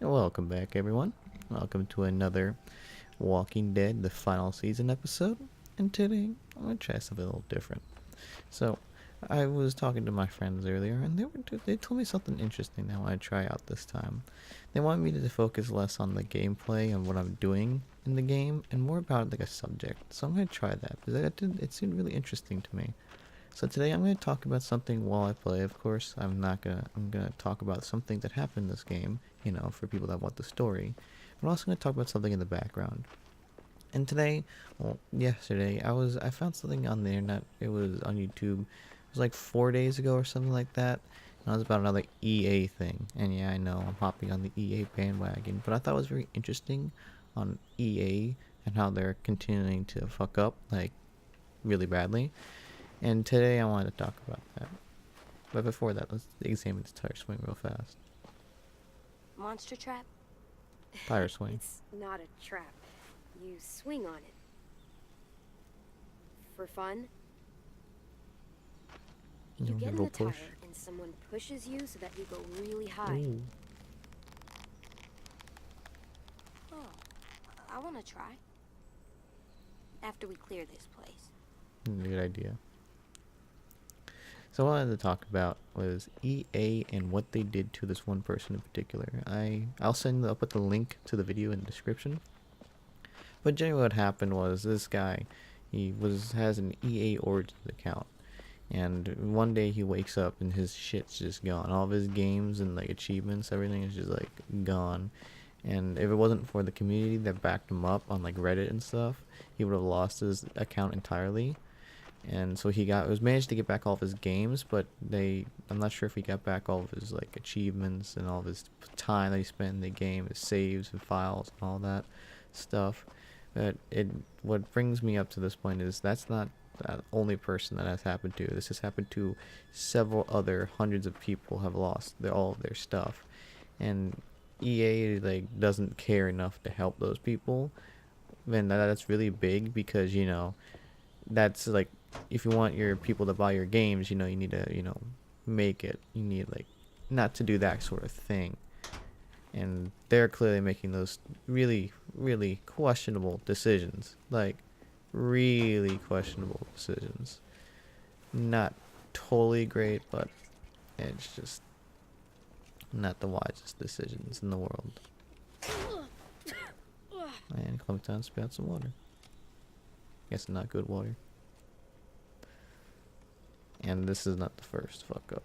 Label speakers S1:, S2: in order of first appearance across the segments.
S1: Welcome back, everyone. Welcome to another Walking Dead, the final season episode. And today, I'm going to try something a little different. So, I was talking to my friends earlier, and they told me something interesting they want to try out this time. They want me to focus less on the gameplay and what I'm doing in the game, and more about like a subject. So I'm going to try that, because it seemed really interesting to me. So today I'm going to talk about something while I play. Of course, I'm going to talk about something that happened in this game, for people that want the story. I'm also going to talk about something in the background. And today, well, yesterday, I found something on the internet. It was on YouTube. It was like 4 days ago or something like that. And it was about another EA thing. And yeah, I know I'm hopping on the EA bandwagon, but I thought it was very interesting on EA and how they're continuing to fuck up like really badly. And today I wanted to talk about that. But before that, let's examine this tire swing real fast.
S2: Monster trap?
S1: Tire swing.
S2: It's not a trap. You swing on it. For fun? You get in the tire and someone pushes you so that you go really high.
S1: Ooh.
S2: Oh, I want to try. After we clear this place.
S1: Good idea. So what I wanted to talk about was EA and what they did to this one person in particular. I'll put the link to the video in the description. But generally what happened was this guy, has an EA Origins account. And one day he wakes up and his shit's just gone. All of his games and like achievements, everything is just like gone. And if it wasn't for the community that backed him up on like Reddit and stuff, he would have lost his account entirely. And so he was managed to get back all of his games, but I'm not sure if he got back all of his like achievements and all of his time that he spent in the game, his saves and files and all that stuff. But what brings me up to this point is that's not the only person that has happened to. This has happened to several other hundreds of people have lost all of their stuff, and EA like doesn't care enough to help those people. And that's really big because that's like, if you want your people to buy your games, you need to make it. You need like not to do that sort of thing. And they're clearly making those really, really questionable decisions. Like, really questionable decisions. Not totally great, but it's just not the wisest decisions in the world. And Clementine spat some water. Guess not good water. And this is not the first fuck up.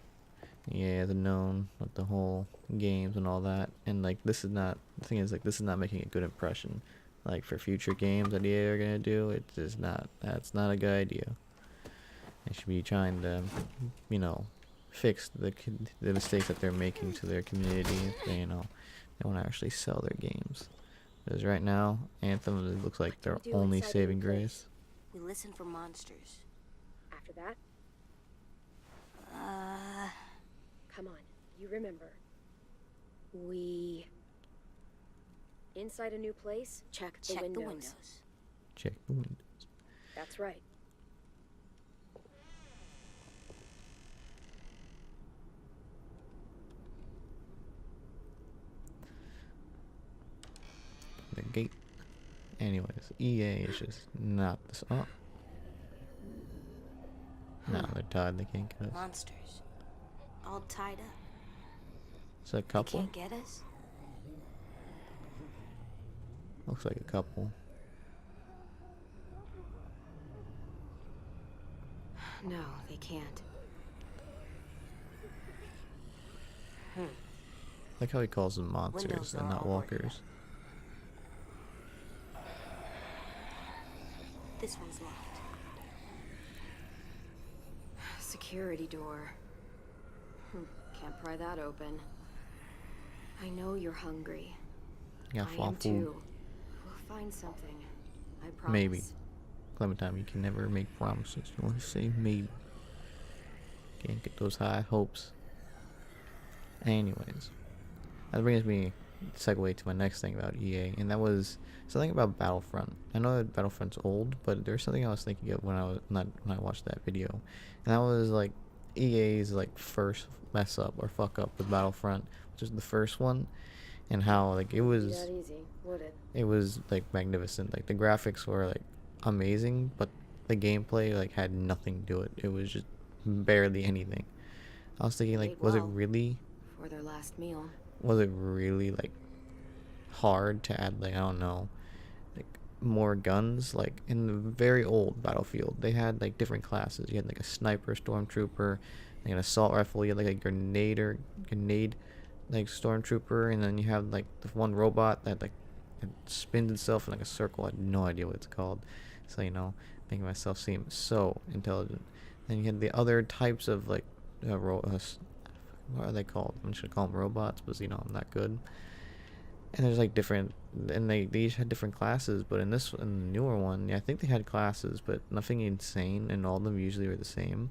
S1: Yeah, the known with the whole games and all that. And like this is not making a good impression. Like for future games that EA are gonna do, that's not a good idea. They should be trying to, fix the mistakes that they're making to their community. If they want to actually sell their games. Because right now, Anthem, it looks like their only saving grace.
S2: We listen for monsters. After that? Come on, you remember. We... Inside a new place, check the windows.
S1: Check the windows.
S2: That's right.
S1: The gate. Anyways, EA is just not this. Oh. No, they're tied. They can't get us.
S2: Monsters. All tied up.
S1: Is that a couple?
S2: They can't get us?
S1: Looks like a couple.
S2: No, they can't.
S1: Like how he calls them monsters and not walkers.
S2: This one's locked. Security door. Can't pry that open. I know you're hungry.
S1: Yeah,
S2: I am too. We'll find something. I promise.
S1: Maybe. Clementine, you can never make promises. You want to say maybe. Can't get those high hopes. Anyways, that brings me segue to my next thing about EA, and that was something about Battlefront. I know that Battlefront's old, but there's something I was thinking of when I watched that video, and that was like EA's like first mess up or fuck up with Battlefront, which was the first one. and how like
S2: Wouldn't be that easy, would it?
S1: it was like magnificent. Like the graphics were like amazing, but the gameplay like had nothing to it. It was just barely anything. I was thinking
S2: They
S1: like,
S2: ate well for their last meal.
S1: was it really like hard to add like I don't know like more guns? Like in the very old Battlefield, they had like different classes. You had like a sniper, stormtrooper, like an assault rifle. You had like a grenade like stormtrooper, and then you have like the one robot that like it spins itself in like a circle. I had no idea what it's called, so making myself seem so intelligent. Then you had the other types of like what are they called? I'm just gonna call them robots, because I'm not good. And there's like different, and they each had different classes. But in the newer one, yeah, I think they had classes, but nothing insane, and all of them usually were the same.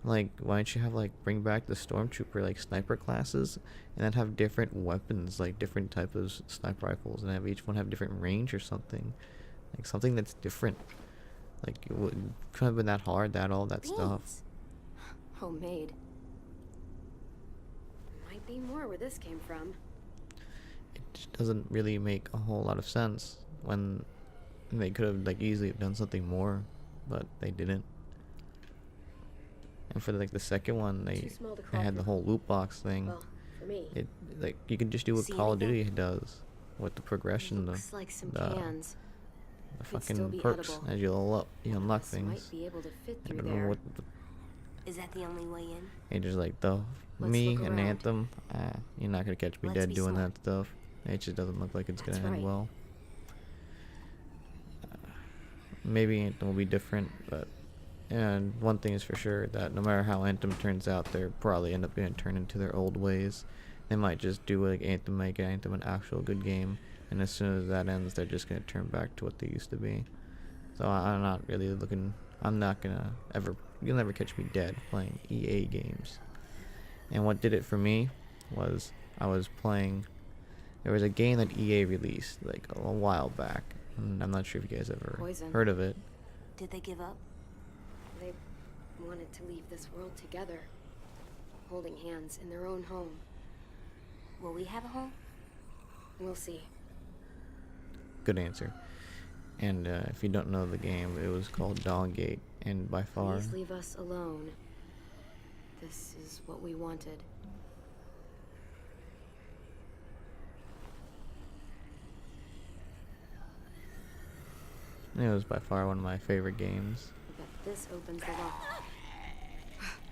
S1: Like, why don't you have like bring back the stormtrooper like sniper classes, and then have different weapons, like different types of sniper rifles, and have each one have different range or something, like something that's different. Like it couldn't have been that hard, that all that stuff.
S2: Beans. Homemade. Might be more where this came from.
S1: It just doesn't really make a whole lot of sense when they could have like easily have done something more, but they didn't. And for like the second one, they had the whole loot box thing.
S2: Well, for me.
S1: It like you can just do what
S2: See
S1: Call of
S2: anything?
S1: Duty does with the progression,
S2: Looks like some
S1: the
S2: cans.
S1: the
S2: Could still
S1: fucking
S2: be
S1: perks
S2: edible.
S1: as you unlock
S2: This
S1: things.
S2: might be able to fit
S1: I
S2: through
S1: don't know
S2: there.
S1: what
S2: Is that the only way in?
S1: and just like the
S2: Let's
S1: me
S2: look
S1: and
S2: around.
S1: Anthem. You're not gonna catch me
S2: Let's
S1: dead
S2: be
S1: doing
S2: smart.
S1: that stuff. It just doesn't look like it's
S2: That's
S1: gonna end
S2: right.
S1: well. Maybe Anthem will be different, but and one thing is for sure that no matter how Anthem turns out, they're probably end up gonna turn into their old ways. They might just do like Anthem, make Anthem an actual good game, and as soon as that ends, they're just gonna turn back to what they used to be. So I'm not really looking. I'm not gonna ever. You'll never catch me dead playing EA games. And what did it for me was I was playing. There was a game that EA released like a while back, and I'm not sure if you guys ever
S2: Poison.
S1: heard of it.
S2: Did they give up? They wanted to leave this world together, holding hands in their own home. Will we have a home? We'll see.
S1: Good answer. And if you don't know the game, it was called Dawngate, and by far,
S2: Please leave us alone. This is what we wanted.
S1: it was by far one of my favorite games.
S2: I bet this opens the lock.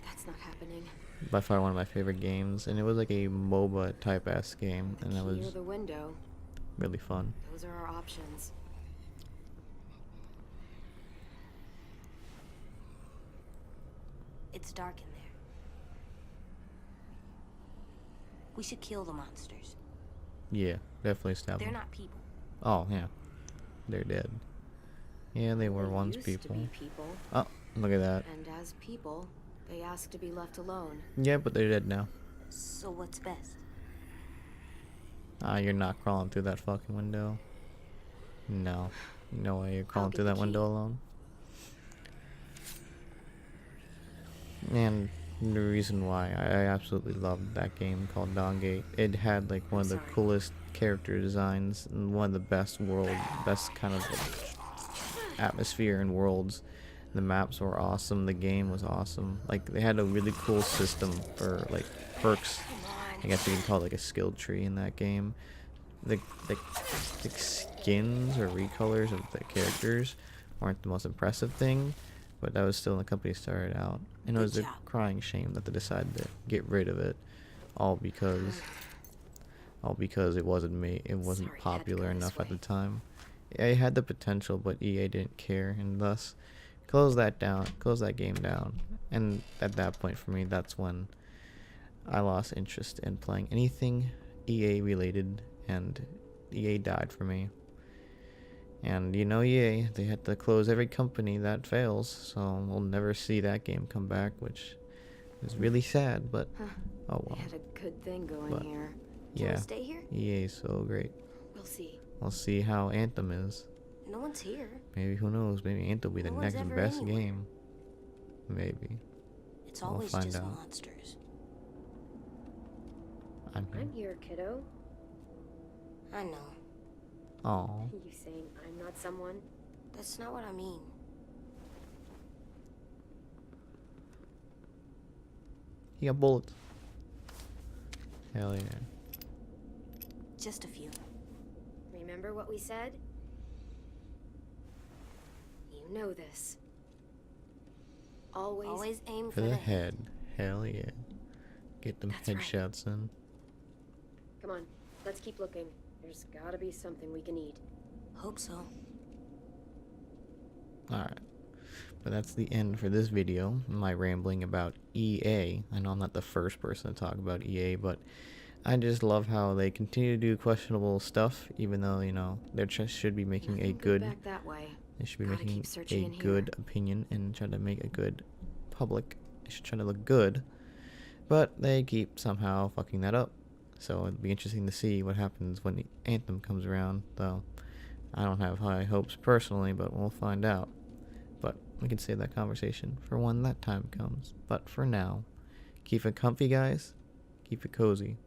S2: That's not happening.
S1: By far one of my favorite games, and it was like a MOBA type ass game, and it
S2: Key or
S1: was
S2: the window.
S1: really fun.
S2: Those are our options. It's dark in there. We should kill the monsters.
S1: Yeah, definitely stab
S2: They're
S1: them.
S2: not people.
S1: Oh yeah, they're dead. Yeah, they were once
S2: used
S1: people.
S2: To be people.
S1: Oh, look at that.
S2: And as people, they ask to be left alone.
S1: Yeah, but they're dead now.
S2: So what's best?
S1: You're not crawling through that fucking window. No. No way you're crawling
S2: get
S1: through
S2: the
S1: that
S2: key.
S1: window alone. And the reason why I absolutely loved that game called Dawngate, it had like one of the
S2: Sorry.
S1: coolest character designs and one of the best kind of like, atmosphere and worlds. The maps were awesome. The game was awesome. Like they had a really cool system for like perks. I guess you can call it like a skill tree in that game. The skins or recolors of the characters weren't the most impressive thing, but that was still when the company started out. And it
S2: Good
S1: was a
S2: job.
S1: crying shame that they decided to get rid of it, all because it wasn't
S2: Sorry, it had to
S1: popular
S2: go this
S1: enough at the
S2: way.
S1: time. It had the potential, but EA didn't care, and thus closed that game down. And at that point for me, that's when I lost interest in playing anything EA related, and EA died for me. And EA, they had to close every company that fails, so we'll never see that game come back, which is really sad, but
S2: Huh.
S1: oh
S2: We
S1: well.
S2: had a good thing going
S1: But,
S2: here. Can
S1: Yeah,
S2: we stay here?
S1: EA is so great.
S2: We'll see.
S1: We'll see how Anthem is.
S2: No one's here.
S1: Maybe, who knows, maybe Anthem will be the
S2: No one's
S1: next
S2: ever
S1: best
S2: anywhere.
S1: game. Maybe.
S2: It's
S1: We'll
S2: always
S1: find
S2: just
S1: out.
S2: monsters.
S1: I'm here.
S2: I'm here, kiddo. I know.
S1: Oh,
S2: You saying I'm not someone? That's not what I mean.
S1: he got bullets. Hell yeah.
S2: Just a few. Remember what we said? You know this. Always aim
S1: For the head. Hell yeah. Get them
S2: That's right.
S1: headshots in.
S2: Come on, let's keep looking. There's gotta be something we can eat. Hope so.
S1: Alright. But that's the end for this video. My rambling about EA. I know I'm not the first person to talk about EA, but I just love how they continue to do questionable stuff, even though, you know, they should be making
S2: Nothing
S1: a good...
S2: back that way.
S1: They should be
S2: Gotta
S1: making
S2: keep searching
S1: a
S2: in here.
S1: good opinion and try to make a good public. They should try to look good. But they keep somehow fucking that up. So it'll be interesting to see what happens when the Anthem comes around, though I don't have high hopes personally, but we'll find out. But we can save that conversation for when that time comes. But for now, keep it comfy, guys. Keep it cozy.